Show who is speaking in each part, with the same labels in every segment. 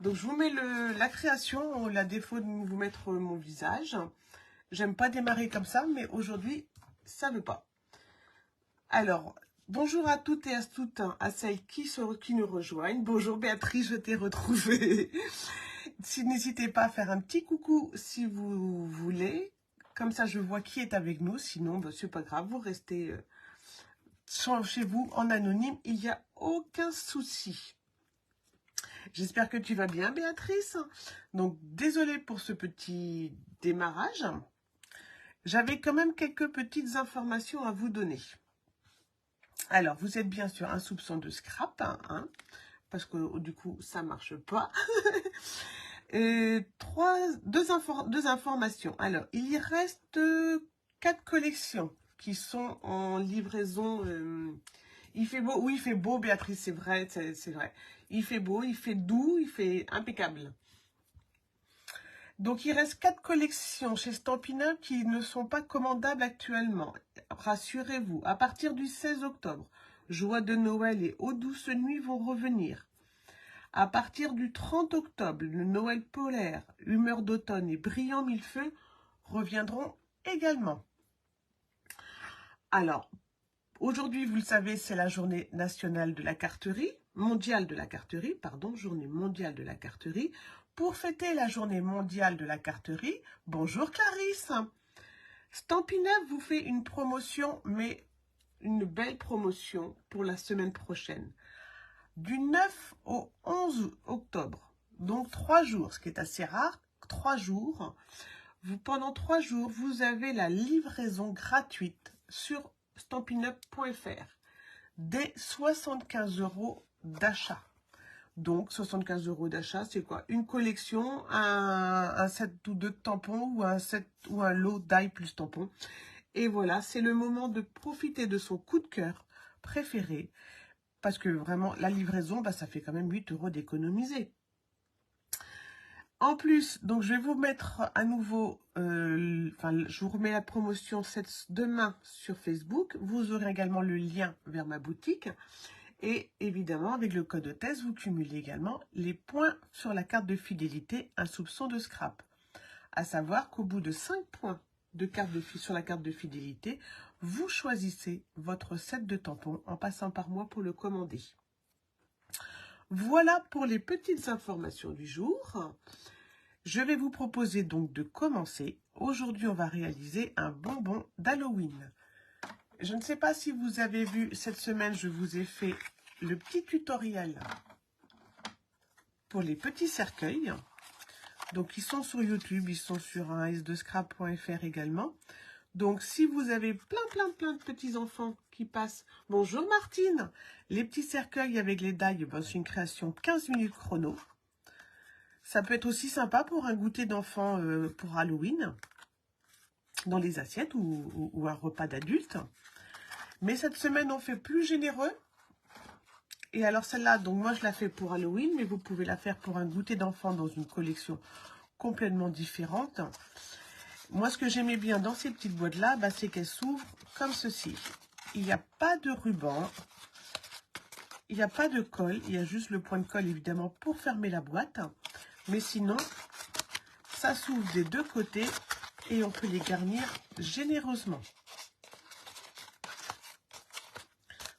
Speaker 1: Donc, je vous mets la création, la défaut de vous mettre mon visage. J'aime pas démarrer comme ça, mais aujourd'hui, ça ne veut pas. Alors, bonjour à toutes et à toutes, à celles qui nous rejoignent. Bonjour Béatrice, je t'ai retrouvée. N'hésitez pas à faire un petit coucou si vous voulez. Comme ça, je vois qui est avec nous. Sinon, ben, c'est pas grave, vous restez chez vous en anonyme. Il n'y a aucun souci. J'espère que tu vas bien, Béatrice. Donc, désolée pour ce petit démarrage. J'avais quand même quelques petites informations à vous donner. Alors, vous êtes bien sûr un soupçon de scrap, hein, parce que du coup, ça ne marche pas. Deux informations. Alors, il y reste 4 collections qui sont en livraison. Il fait beau, oui, il fait beau, Béatrice, c'est vrai, c'est vrai. Il fait beau, il fait doux, il fait impeccable. Donc, il reste 4 collections chez Stampin' Up qui ne sont pas commandables actuellement. Rassurez-vous, à partir du 16 octobre, Joie de Noël et Aux douces nuits vont revenir. À partir du 30 octobre, le Noël polaire, Humeur d'automne et Brillant millefeuille reviendront également. Alors, aujourd'hui, vous le savez, c'est la journée nationale de la carterie, mondiale de la carterie, pardon, journée mondiale de la carterie. Pour fêter la journée mondiale de la carterie, bonjour Clarisse. Stampin' Up vous fait une promotion, mais une belle promotion pour la semaine prochaine. Du 9 au 11 octobre, donc 3 jours, ce qui est assez rare, 3 jours. Pendant 3 jours, vous avez la livraison gratuite sur stampinup.fr des 75 € d'achat. Donc, 75 € d'achat, c'est quoi? Une collection, un set ou 2 tampons ou un set ou un lot d'ail plus tampons. Et voilà, c'est le moment de profiter de son coup de cœur préféré. Parce que vraiment, la livraison, bah, ça fait quand même 8 € d'économiser. En plus, donc je vais vous mettre à nouveau, je vous remets la promotion demain sur Facebook. Vous aurez également le lien vers ma boutique. Et évidemment, avec le code hôtesse, vous cumulez également les points sur la carte de fidélité, un soupçon de scrap. À savoir qu'au bout de 5 points sur la carte de fidélité, vous choisissez votre set de tampons en passant par moi pour le commander. Voilà pour les petites informations du jour. Je vais vous proposer donc de commencer. Aujourd'hui, on va réaliser un bonbon d'Halloween. Je ne sais pas si vous avez vu, cette semaine, je vous ai fait le petit tutoriel pour les petits cercueils. Donc, ils sont sur YouTube, ils sont sur un s2scrap.fr également. Donc, si vous avez plein de petits-enfants qui passent... Bonjour Martine. Les petits cercueils avec les dailles, ben, c'est une création 15 minutes chrono. Ça peut être aussi sympa pour un goûter d'enfant pour Halloween, dans les assiettes ou un repas d'adulte. Mais cette semaine, on fait plus généreux. Et alors celle-là, donc moi je la fais pour Halloween, mais vous pouvez la faire pour un goûter d'enfant dans une collection complètement différente. Moi, ce que j'aimais bien dans ces petites boîtes-là, bah, c'est qu'elles s'ouvrent comme ceci. Il n'y a pas de ruban, il n'y a pas de colle, il y a juste le point de colle évidemment pour fermer la boîte. Mais sinon, ça s'ouvre des deux côtés et on peut les garnir généreusement.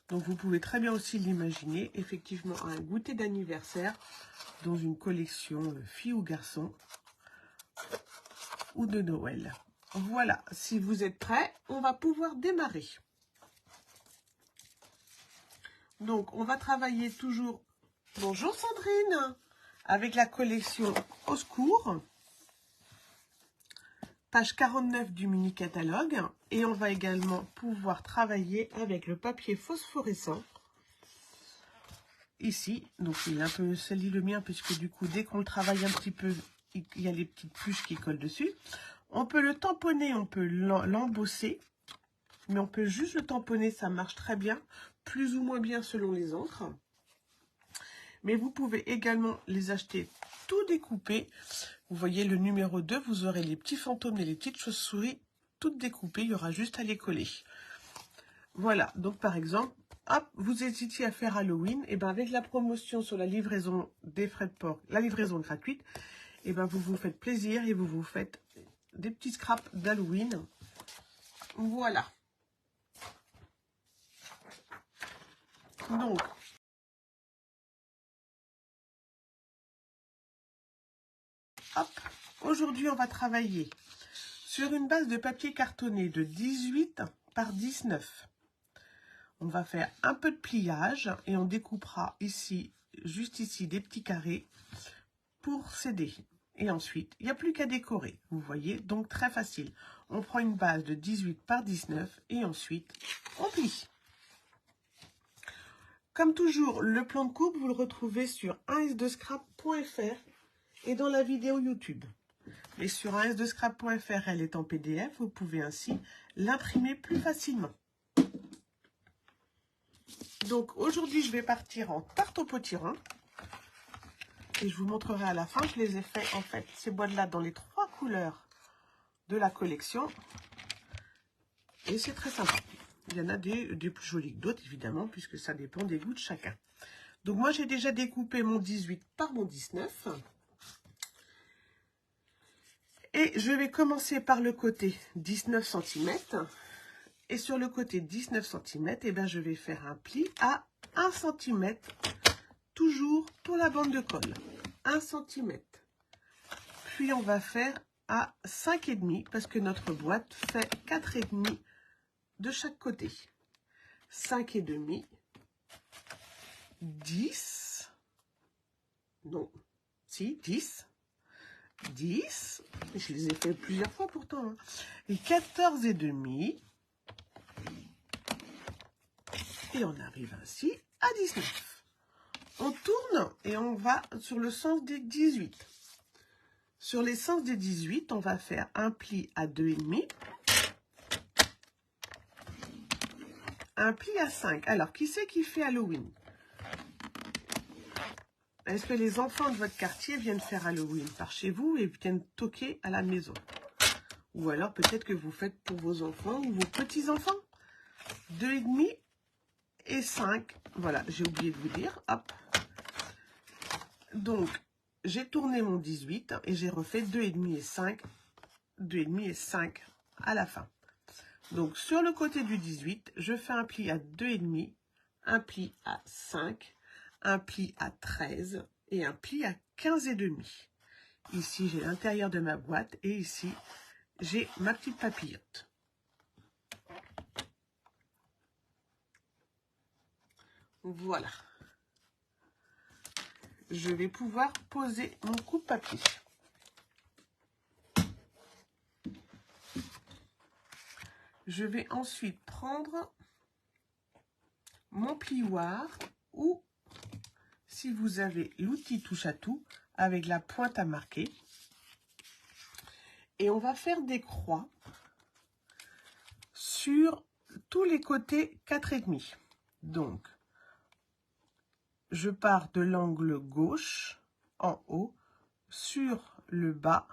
Speaker 1: Donc, vous pouvez très bien aussi l'imaginer, effectivement, un goûter d'anniversaire dans une collection filles ou garçons ou de Noël. Voilà, si vous êtes prêts, on va pouvoir démarrer. Donc, on va travailler toujours... Bonjour Sandrine, avec la collection Au secours. Page 49 du mini-catalogue. Et on va également pouvoir travailler avec le papier phosphorescent. Ici, donc il est un peu sali le mien, puisque du coup, dès qu'on le travaille un petit peu, il y a les petites puces qui collent dessus. On peut le tamponner, on peut l'embosser. Mais on peut juste le tamponner, ça marche très bien. Plus ou moins bien selon les encres. Mais vous pouvez également les acheter tout découpés. Vous voyez le numéro 2, vous aurez les petits fantômes et les petites chauves-souris toutes découpées. Il y aura juste à les coller. Voilà, donc par exemple, hop, vous hésitiez à faire Halloween, et bien avec la promotion sur la livraison des frais de port, la livraison gratuite, et ben vous vous faites plaisir et vous vous faites des petits scraps d'Halloween. Voilà. Donc, hop, aujourd'hui on va travailler sur une base de papier cartonné de 18 par 19. On va faire un peu de pliage et on découpera ici, juste ici, des petits carrés pour s'aider. Et ensuite, il n'y a plus qu'à décorer, vous voyez, donc très facile. On prend une base de 18 par 19 et ensuite, on plie. Comme toujours, le plan de coupe, vous le retrouvez sur 1s2scrap.fr et dans la vidéo YouTube. Mais sur 1s2scrap.fr, elle est en PDF, vous pouvez ainsi l'imprimer plus facilement. Donc aujourd'hui, je vais partir en tarte au potiron. Et je vous montrerai à la fin, je les ai fait en fait, ces boîtes-là, dans les 3 couleurs de la collection. Et c'est très sympa. Il y en a des plus jolis que d'autres, évidemment, puisque ça dépend des goûts de chacun. Donc moi, j'ai déjà découpé mon 18 par mon 19. Et je vais commencer par le côté 19 cm. Et sur le côté 19 cm, eh ben, je vais faire un pli à 1 cm, toujours pour la bande de colle. 1 cm. Puis on va faire à 5,5 parce que notre boîte fait 4,5 de chaque côté. 5,5, 10, non, si, 10, 10, je les ai fait plusieurs fois pourtant, hein. Et 14,5, et on arrive ainsi à 19. On tourne et on va sur le sens des 18. Sur les sens des 18, on va faire un pli à 2,5, un pli à 5. Alors, qui c'est qui fait Halloween? Est-ce que les enfants de votre quartier viennent faire Halloween par chez vous et viennent toquer à la maison? Ou alors peut-être que vous faites pour vos enfants ou vos petits-enfants. 2,5 et 5. Voilà, j'ai oublié de vous dire. Hop. Donc, j'ai tourné mon 18 et j'ai refait 2,5 et 5. 2,5 et 5 à la fin. Donc, sur le côté du 18, je fais un pli à 2,5, un pli à 5, un pli à 13 et un pli à 15,5. Ici, j'ai l'intérieur de ma boîte et ici, j'ai ma petite papillote. Voilà. Je vais pouvoir poser mon coupe-papier. Je vais ensuite prendre mon plioir ou, si vous avez l'outil touche à tout, avec la pointe à marquer. Et on va faire des croix sur tous les côtés 4,5. Donc, je pars de l'angle gauche en haut, sur le bas,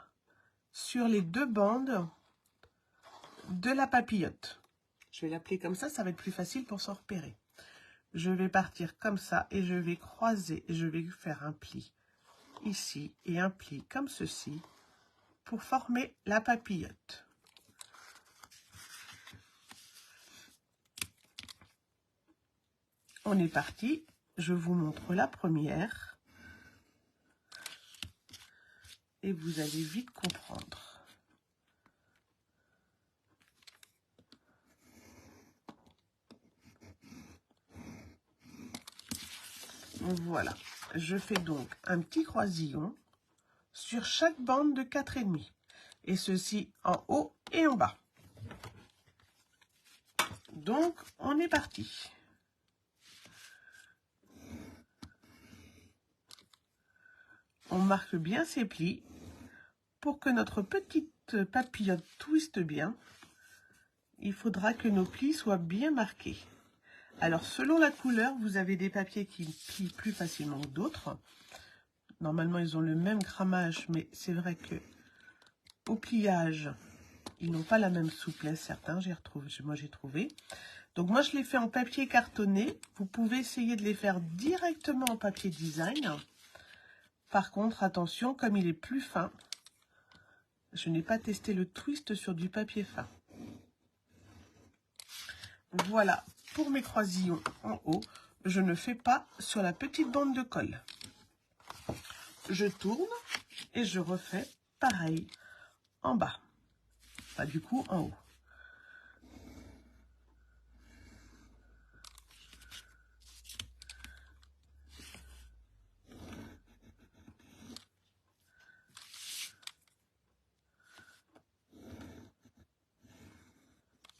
Speaker 1: sur les 2 bandes de la papillote. Je vais l'appeler comme ça va être plus facile pour s'en repérer. Je vais partir comme ça et je vais croiser, je vais faire un pli ici et un pli comme ceci pour former la papillote. On est parti, je vous montre la première et vous allez vite comprendre. Voilà, je fais donc un petit croisillon sur chaque bande de 4,5 et ceci en haut et en bas. Donc, on est parti. On marque bien ses plis pour que notre petite papillote twiste bien. Il faudra que nos plis soient bien marqués. Alors, selon la couleur, vous avez des papiers qui plient plus facilement que d'autres. Normalement, ils ont le même grammage, mais c'est vrai que au pliage, ils n'ont pas la même souplesse, certains, moi j'ai trouvé. Donc moi, je l'ai fait en papier cartonné. Vous pouvez essayer de les faire directement en papier design. Par contre, attention, comme il est plus fin, je n'ai pas testé le twist sur du papier fin. Voilà, pour mes croisillons en haut, je ne fais pas sur la petite bande de colle. Je tourne et je refais pareil en bas. Enfin, du coup, en haut.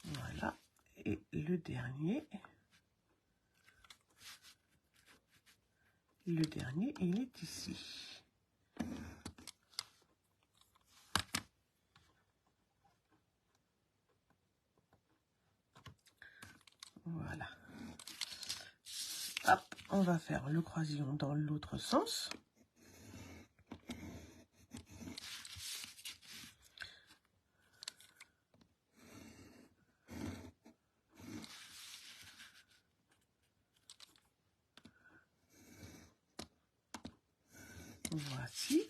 Speaker 1: Voilà. Et le dernier, il est ici. Voilà. Hop, on va faire le croisillon dans l'autre sens. Voici.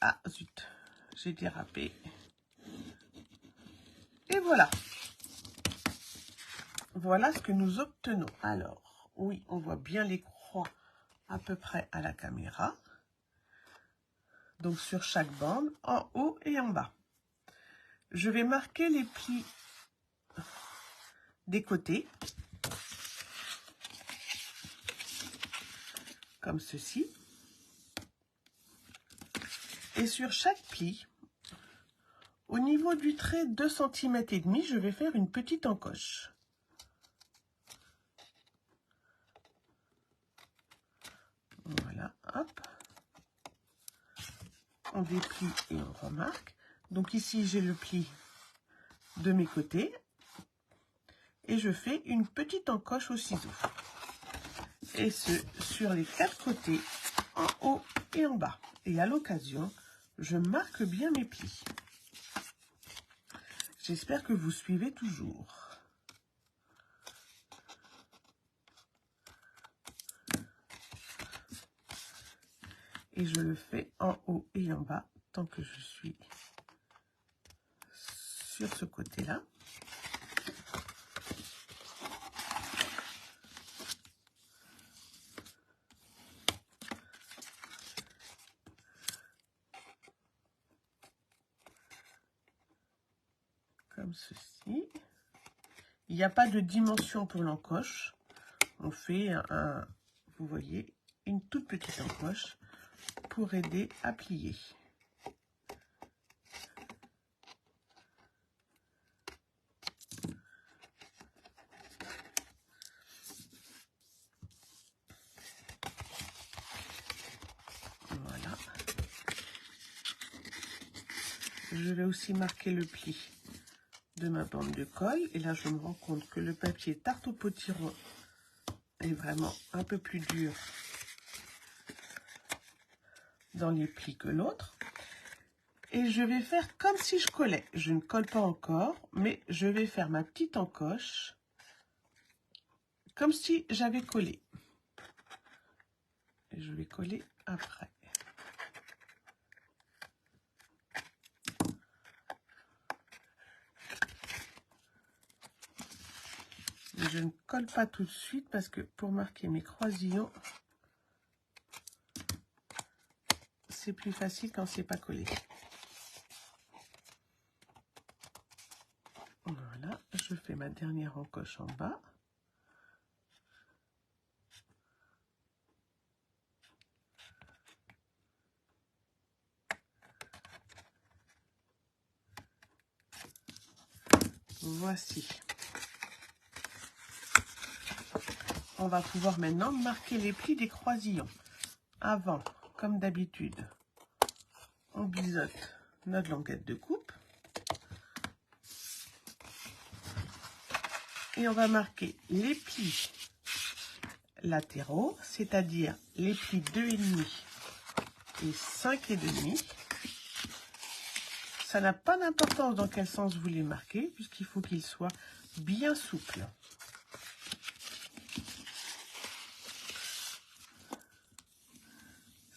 Speaker 1: Ah, zut, j'ai dérapé. Et voilà. Voilà ce que nous obtenons. Alors, oui, on voit bien les croix à peu près à la caméra. Donc, sur chaque bande, en haut et en bas. Je vais marquer les plis des côtés. Comme ceci. Et sur chaque pli, au niveau du trait 2,5 cm, je vais faire une petite encoche. Voilà, hop. On déplie et on remarque. Donc ici, j'ai le pli de mes côtés. Et je fais une petite encoche au ciseau. Et ce, sur les 4 côtés, en haut et en bas. Et à l'occasion, je marque bien mes plis. J'espère que vous suivez toujours. Et je le fais en haut et en bas, tant que je suis sur ce côté-là. Comme ceci. Il n'y a pas de dimension pour l'encoche. On fait vous voyez, une toute petite encoche pour aider à plier. Voilà. Je vais aussi marquer le pli de ma bande de colle. Et là, je me rends compte que le papier tarte au potiron est vraiment un peu plus dur dans les plis que l'autre. Et je vais faire comme si je collais. Je ne colle pas encore, mais je vais faire ma petite encoche comme si j'avais collé. Et je vais coller après. Mais je ne colle pas tout de suite parce que pour marquer mes croisillons, c'est plus facile quand c'est pas collé. Voilà, je fais ma dernière encoche en bas. Voici. On va pouvoir maintenant marquer les plis des croisillons. Avant, comme d'habitude, on biseaute notre languette de coupe. Et on va marquer les plis latéraux, c'est-à-dire les plis 2,5 et 5,5. ça n'a pas d'importance dans quel sens vous les marquez, puisqu'il faut qu'ils soient bien souples.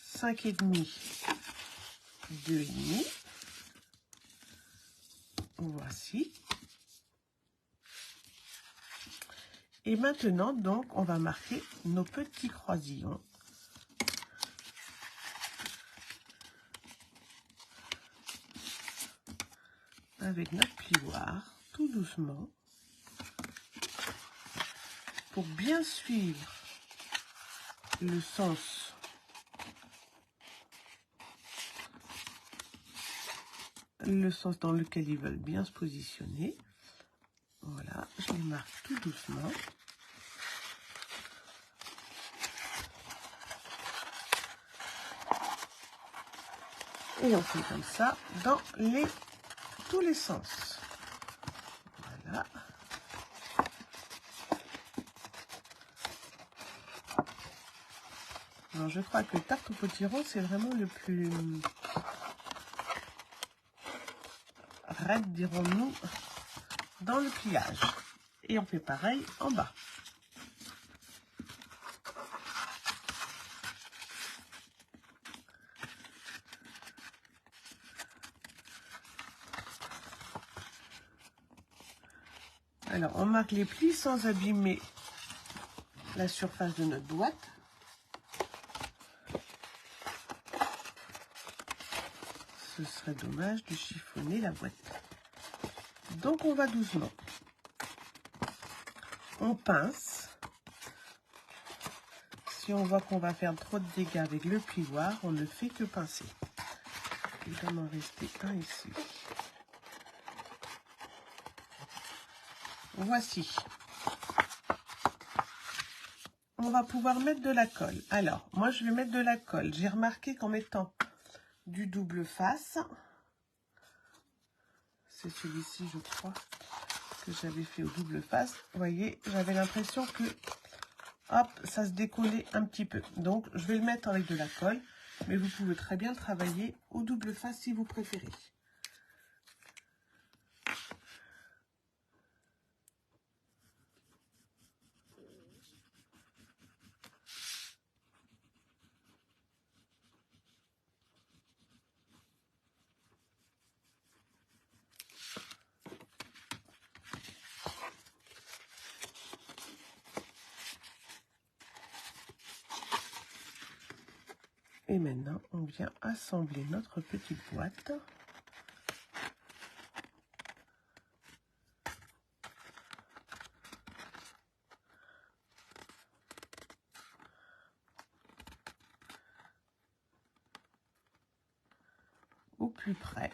Speaker 1: Cinq et demi, 2,5. Voici. Et maintenant, donc, on va marquer nos petits croisillons. Avec notre plioir, tout doucement, pour bien suivre le sens dans lequel ils veulent bien se positionner. Voilà, je les marque tout doucement. Et on fait comme ça dans tous les sens. Voilà. Alors je crois que tarte au potiron, c'est vraiment le plus raide, dirons-nous, dans le pliage. Et on fait pareil en bas. Alors, on marque les plis sans abîmer la surface de notre boîte. Ce serait dommage de chiffonner la boîte. Donc, on va doucement. On pince. Si on voit qu'on va faire trop de dégâts avec le plioir, on ne fait que pincer. Il va m'en rester un ici. Voici. On va pouvoir mettre de la colle. Alors, moi, je vais mettre de la colle. J'ai remarqué qu'en mettant du double face, c'est celui-ci, je crois, que j'avais fait au double face. Vous voyez, j'avais l'impression que, hop, ça se décollait un petit peu. Donc, je vais le mettre avec de la colle, mais vous pouvez très bien travailler au double face si vous préférez. Et maintenant, on vient assembler notre petite boîte. Au plus près.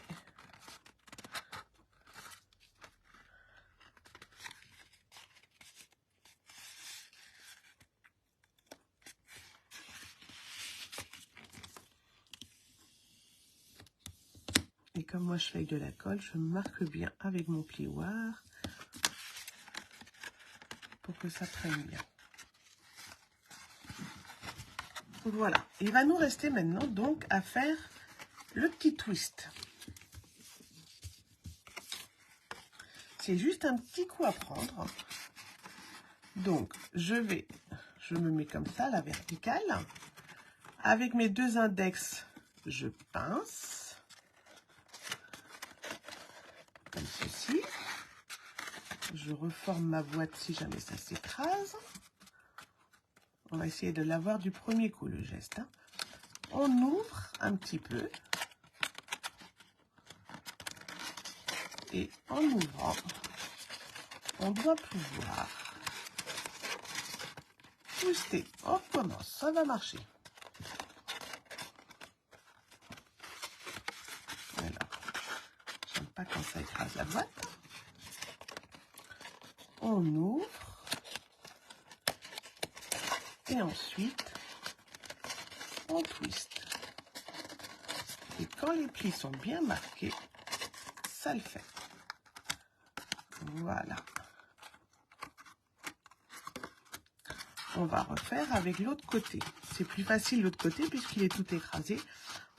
Speaker 1: Et comme moi je fais avec de la colle, je marque bien avec mon plioir pour que ça prenne bien. Voilà, il va nous rester maintenant donc à faire le petit twist. C'est juste un petit coup à prendre. Donc je me mets comme ça, la verticale. Avec mes deux index, je pince. Comme ceci. Je reforme ma boîte si jamais ça s'écrase. On va essayer de l'avoir du premier coup, le geste. Hein. On ouvre un petit peu. Et en ouvrant, on doit pouvoir twister. On commence, ça va marcher. Alors, j'aime pas quand ça écrase la boîte. On ouvre. Et ensuite, on twist. Et quand les plis sont bien marqués, ça le fait. Voilà. On va refaire avec l'autre côté. C'est plus facile l'autre côté puisqu'il est tout écrasé.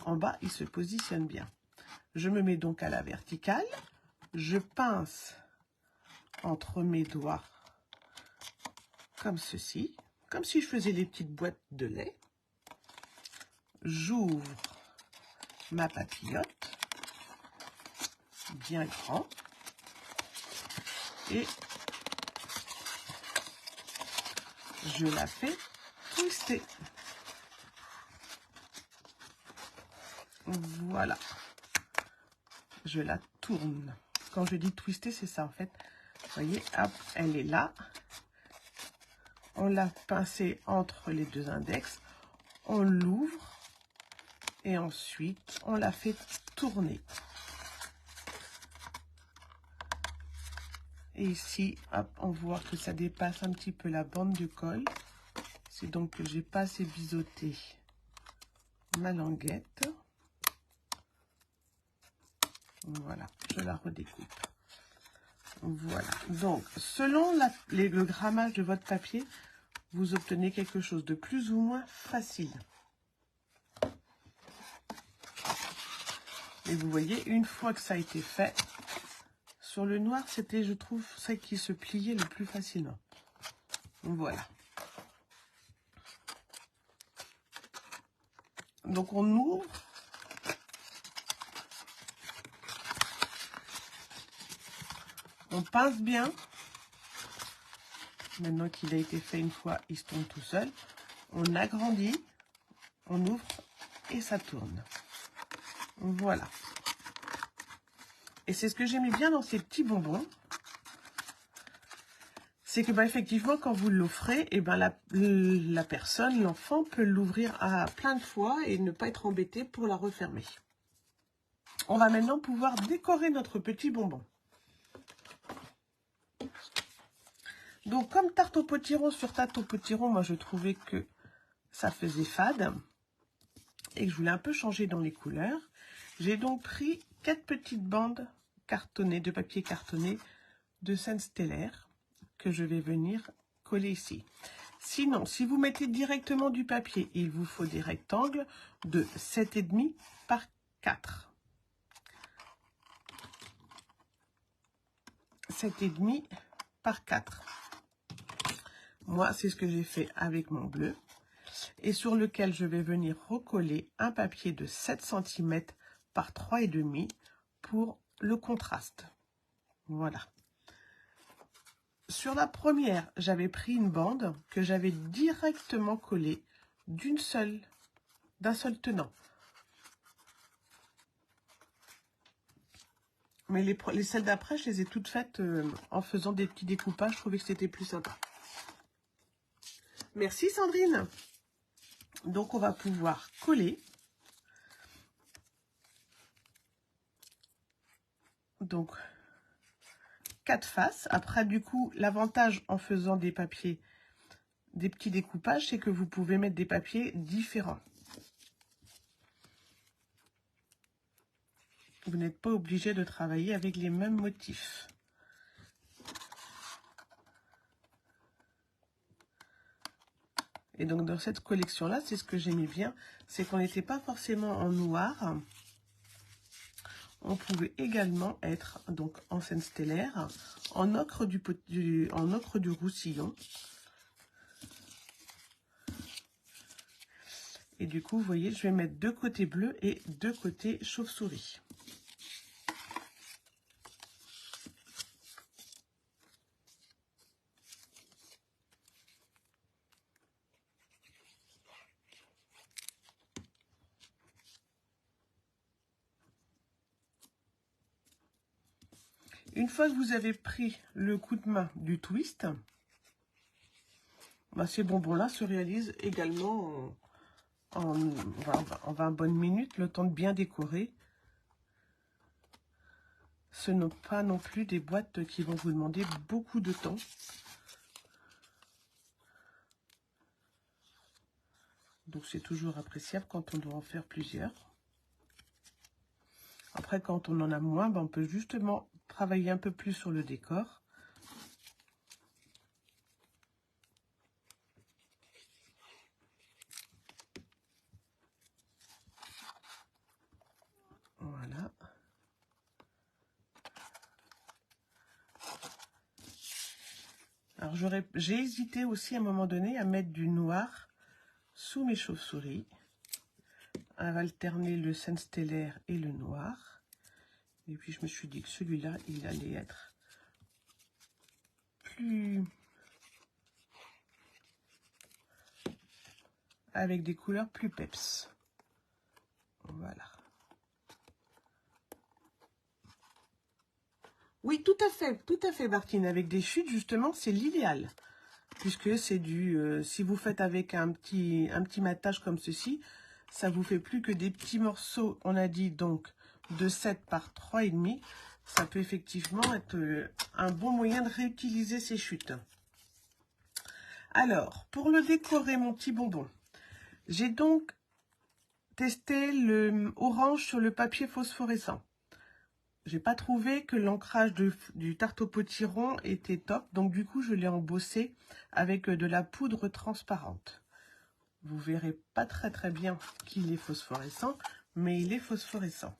Speaker 1: En bas, il se positionne bien. Je me mets donc à la verticale. Je pince entre mes doigts comme ceci, comme si je faisais les petites boîtes de lait. J'ouvre ma papillote, bien grand, et je la fais twister. Voilà. Je la tourne. Quand je dis twister, c'est ça en fait. Vous voyez, hop, elle est là. On l'a pincée entre les deux index. On l'ouvre. Et ensuite, on la fait tourner. Et ici, hop, on voit que ça dépasse un petit peu la bande de colle. C'est donc que j'ai pas assez biseauté ma languette. Voilà, je la redécoupe. Voilà, donc selon le grammage de votre papier, vous obtenez quelque chose de plus ou moins facile. Et vous voyez, une fois que ça a été fait, sur le noir, c'était, je trouve, ça qui se pliait le plus facilement. Voilà. Donc on ouvre. On pince bien. Maintenant qu'il a été fait une fois, il se tourne tout seul. On agrandit, on ouvre et ça tourne. Voilà. Et c'est ce que j'aimais bien dans ces petits bonbons. C'est que effectivement, quand vous l'offrez, la personne, l'enfant, peut l'ouvrir à plein de fois et ne pas être embêté pour la refermer. On va maintenant pouvoir décorer notre petit bonbon. Donc, comme tarte au potiron sur tarte au potiron, moi, je trouvais que ça faisait fade et que je voulais un peu changer dans les couleurs. J'ai donc pris 4 petites bandes cartonnées, de papier cartonné de scène stellaire que je vais venir coller ici. Sinon, si vous mettez directement du papier, il vous faut des rectangles de 7,5 par 4. 7,5 par 4. Moi, c'est ce que j'ai fait avec mon bleu. Et sur lequel je vais venir recoller un papier de 7 cm par 3,5 pour le contraste. Voilà. Sur la première, j'avais pris une bande que j'avais directement collée d'un seul tenant. Mais les celles d'après, je les ai toutes faites en faisant des petits découpages. Je trouvais que c'était plus sympa. Merci Sandrine. Donc on va pouvoir coller. Donc 4 faces. Après du coup, l'avantage en faisant des papiers, des petits découpages, c'est que vous pouvez mettre des papiers différents. Vous n'êtes pas obligé de travailler avec les mêmes motifs. Et donc dans cette collection-là, c'est ce que j'aimais bien, c'est qu'on n'était pas forcément en noir. On pouvait également être donc en scène stellaire, en ocre du Roussillon. Et du coup, vous voyez, je vais mettre 2 côtés bleus et 2 côtés chauve-souris. Une fois que vous avez pris le coup de main du twist, ces bonbons-là se réalisent également en 20 bonnes minutes, le temps de bien décorer. Ce ne sont pas non plus des boîtes qui vont vous demander beaucoup de temps. Donc c'est toujours appréciable quand on doit en faire plusieurs. Après, quand on en a moins, on peut justement travailler un peu plus sur le décor. Voilà. Alors, j'ai hésité aussi à un moment donné à mettre du noir sous mes chauves-souris, à alterner le scène stellaire et le noir. Et puis, je me suis dit que celui-là, il allait être plus... avec des couleurs plus peps. Voilà. Oui, tout à fait, Martine. Avec des chutes, justement, c'est l'idéal. Puisque c'est du... si vous faites avec un petit matage comme ceci, ça vous fait plus que des petits morceaux, on a dit donc, de 7 par 3,5. Ça peut effectivement être un bon moyen de réutiliser ces chutes. Alors, pour le décorer, mon petit bonbon, j'ai donc testé le orange sur le papier phosphorescent. J'ai pas trouvé que l'ancrage du tarte au potiron était top, donc du coup je l'ai embossé avec de la poudre transparente. Vous verrez pas très bien qu'il est phosphorescent, mais il est phosphorescent.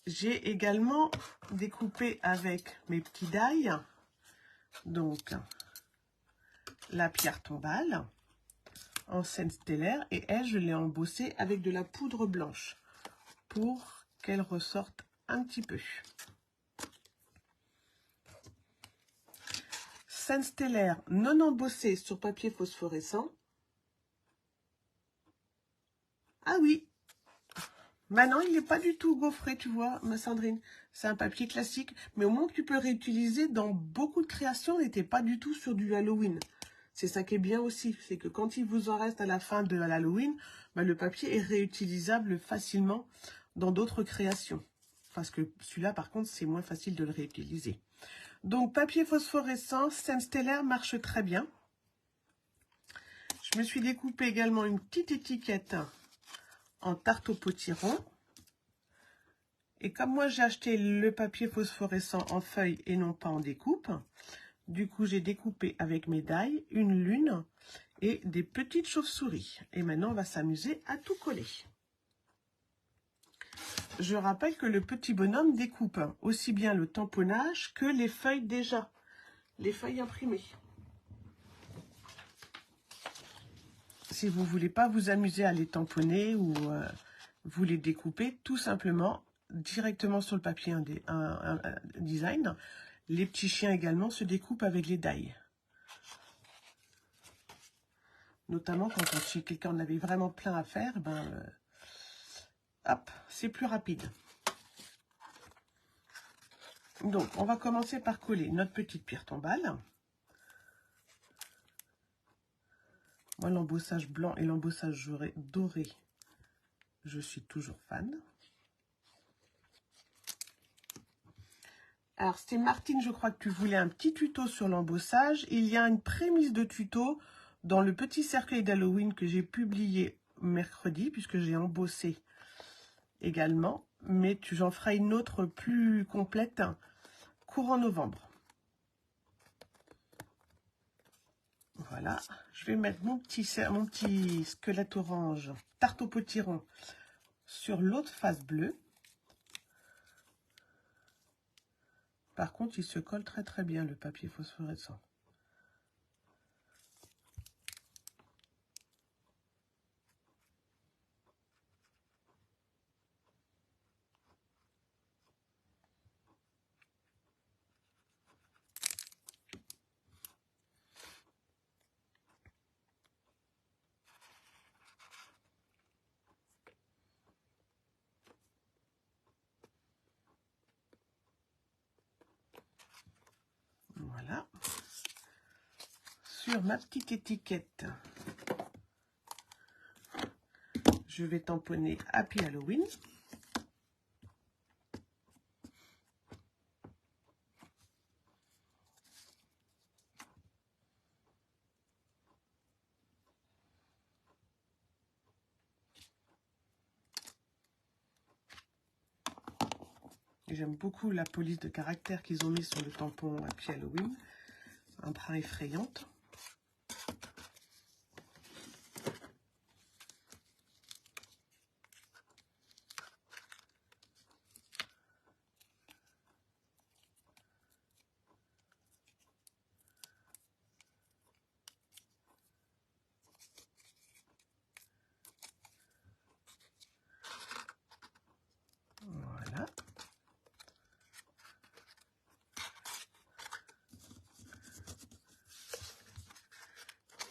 Speaker 1: J'ai également découpé avec mes petits die, donc la pierre tombale en scène stellaire, et elle je l'ai embossée avec de la poudre blanche pour qu'elle ressorte un petit peu. Scène stellaire non embossée sur papier phosphorescent. Ah oui, maintenant il n'est pas du tout gaufré, tu vois, ma Sandrine. C'est un papier classique, mais au moins que tu peux réutiliser dans beaucoup de créations, on n'était pas du tout sur du Halloween. C'est ça qui est bien aussi, c'est que quand il vous en reste à la fin de l'Halloween, bah, le papier est réutilisable facilement dans d'autres créations. Parce que celui-là, par contre, c'est moins facile de le réutiliser. Donc, papier phosphorescent, scène stellaire marche très bien. Je me suis découpé également une petite étiquette en tarte au potiron. Et comme moi, j'ai acheté le papier phosphorescent en feuille et non pas en découpe, du coup, j'ai découpé avec mes die une lune et des petites chauves-souris. Et maintenant, on va s'amuser à tout coller. Je rappelle que le petit bonhomme découpe aussi bien le tamponnage que les feuilles déjà, les feuilles imprimées. Si vous ne voulez pas vous amuser à les tamponner ou vous les découper, tout simplement, directement sur le papier un design. Les petits chiens également se découpent avec les die. Notamment quand si quelqu'un en avait vraiment plein à faire, hop, c'est plus rapide. Donc, on va commencer par coller notre petite pierre tombale. Moi, l'embossage blanc et l'embossage doré, je suis toujours fan. Alors, c'était Martine, je crois que tu voulais un petit tuto sur l'embossage. Il y a une prémisse de tuto dans le petit cercueil d'Halloween que j'ai publié mercredi, puisque j'ai embossé également. Mais j'en ferai une autre plus complète courant novembre. Voilà, je vais mettre mon petit squelette orange, tarte au potiron, sur l'autre face bleue. Par contre, il se colle très bien, le papier phosphorescent. Voilà. Sur ma petite étiquette, je vais tamponner Happy Halloween. J'aime beaucoup la police de caractère qu'ils ont mis sur le tampon Happy Halloween. Un brin effrayante.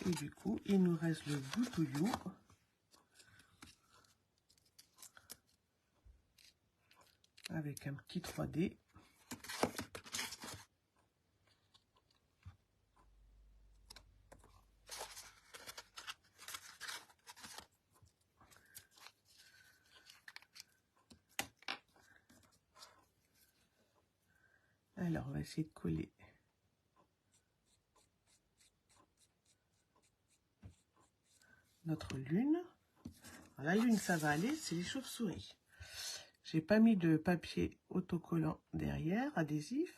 Speaker 1: Et du coup, il nous reste le boutouillou. Avec un petit 3D. Alors, on va essayer de coller notre lune. Alors, la lune, ça va aller, c'est les chauves-souris. J'ai pas mis de papier autocollant derrière, adhésif.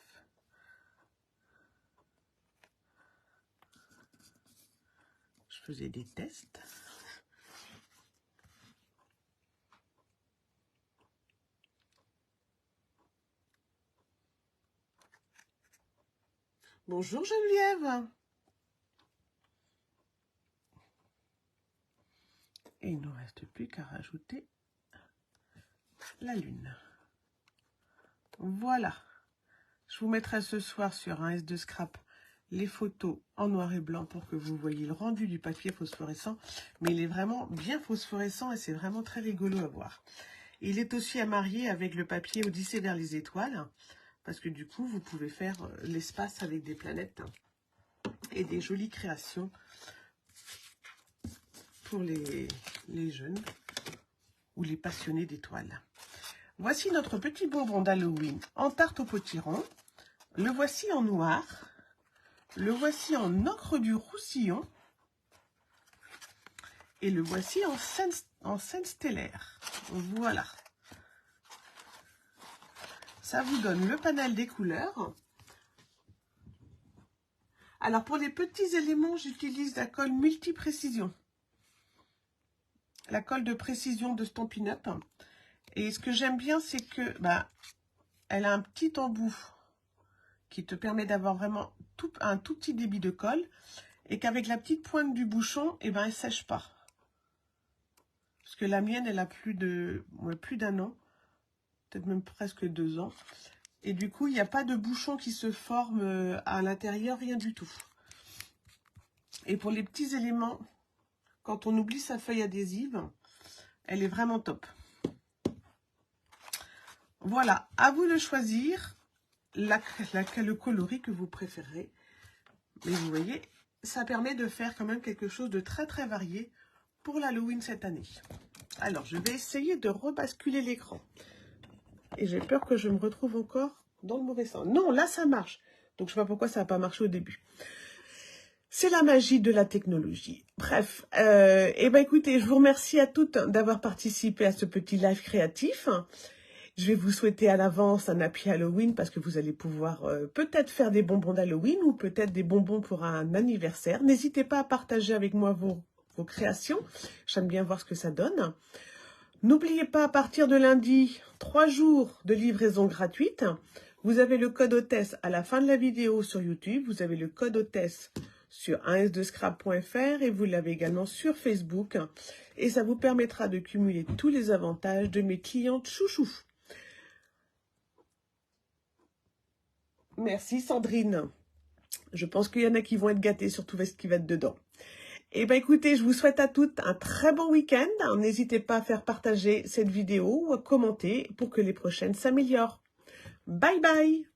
Speaker 1: Je faisais des tests. Bonjour Geneviève. Et il ne nous reste plus qu'à rajouter la lune. Voilà. Je vous mettrai ce soir sur un S2 Scrap les photos en noir et blanc pour que vous voyez le rendu du papier phosphorescent. Mais il est vraiment bien phosphorescent et c'est vraiment très rigolo à voir. Il est aussi à marier avec le papier Odyssée vers les étoiles. Parce que du coup, vous pouvez faire l'espace avec des planètes et des jolies créations pour les jeunes ou les passionnés d'étoiles. Voici notre petit bonbon d'Halloween en tarte au potiron. Le voici en noir. Le voici en ocre du Roussillon. Et le voici en scène stellaire. Voilà. Ça vous donne le panel des couleurs. Alors, pour les petits éléments, j'utilise la colle multi-précision. La colle de précision de Stampin' Up. Et ce que j'aime bien, c'est que elle a un petit embout qui te permet d'avoir vraiment un tout petit débit de colle. Et qu'avec la petite pointe du bouchon, elle ne sèche pas. Parce que la mienne, elle a plus d'un an. Peut-être même presque 2 ans. Et du coup, il n'y a pas de bouchon qui se forme à l'intérieur, rien du tout. Et pour les petits éléments, quand on oublie sa feuille adhésive, elle est vraiment top. Voilà, à vous de choisir le coloris que vous préférez. Mais vous voyez, ça permet de faire quand même quelque chose de très très varié pour l'Halloween cette année. Alors, je vais essayer de rebasculer l'écran. Et j'ai peur que je me retrouve encore dans le mauvais sens. Non, là, ça marche. Donc, je ne sais pas pourquoi ça n'a pas marché au début. C'est la magie de la technologie. Bref, écoutez, je vous remercie à toutes d'avoir participé à ce petit live créatif. Je vais vous souhaiter à l'avance un happy Halloween parce que vous allez pouvoir peut-être faire des bonbons d'Halloween ou peut-être des bonbons pour un anniversaire. N'hésitez pas à partager avec moi vos créations. J'aime bien voir ce que ça donne. N'oubliez pas, à partir de lundi, 3 jours de livraison gratuite. Vous avez le code hôtesse à la fin de la vidéo sur YouTube. Vous avez le code hôtesse sur 1s2scrap.fr et vous l'avez également sur Facebook. Et ça vous permettra de cumuler tous les avantages de mes clientes chouchou. Merci Sandrine. Je pense qu'il y en a qui vont être gâtés, surtout avec ce qui va être dedans. Eh bien, écoutez, je vous souhaite à toutes un très bon week-end. N'hésitez pas à faire partager cette vidéo ou à commenter pour que les prochaines s'améliorent. Bye bye!